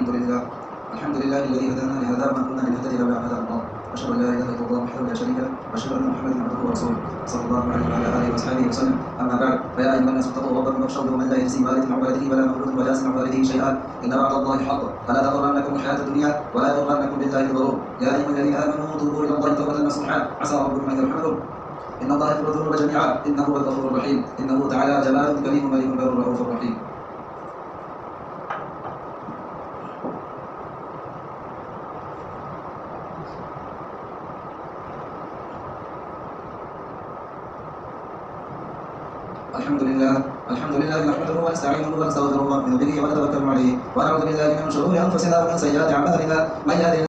الحمد لله الذي هدانا لهذا وما كنا لنهتدي لولا ان هدانا الله. اشهد ان لا اله الا الله وحده لا شريك له واشهد ان محمدا عبده ورسوله صلى الله عليه وعلى اله واصحابه وسلم. اما بعد فيا ايها الناس اتقوا ربكم واخشوا يوما لا يجزي والد عن ولده ولا مولود وجاز عن والده شيئا ان وعد الله حق فلا تغرنكم الحياه الدنيا ولا يغرنكم بالله الغرور. يا ايها الذين امنوا توبوا الى الله توبه نصوحا عسى ربكم ان يرحمكم ان الله يغفر الذنوب جميعا انه هو الغفور الرحيم. انه تعالى جلال كريم مليك بر رؤوف رحيم. الحمد لله نحمده ونستعينه ونستغفره ونؤمن به ونتوكل عليه ونعوذ بالله من شرور انفسنا ومن سيئات اعمالنا من يهده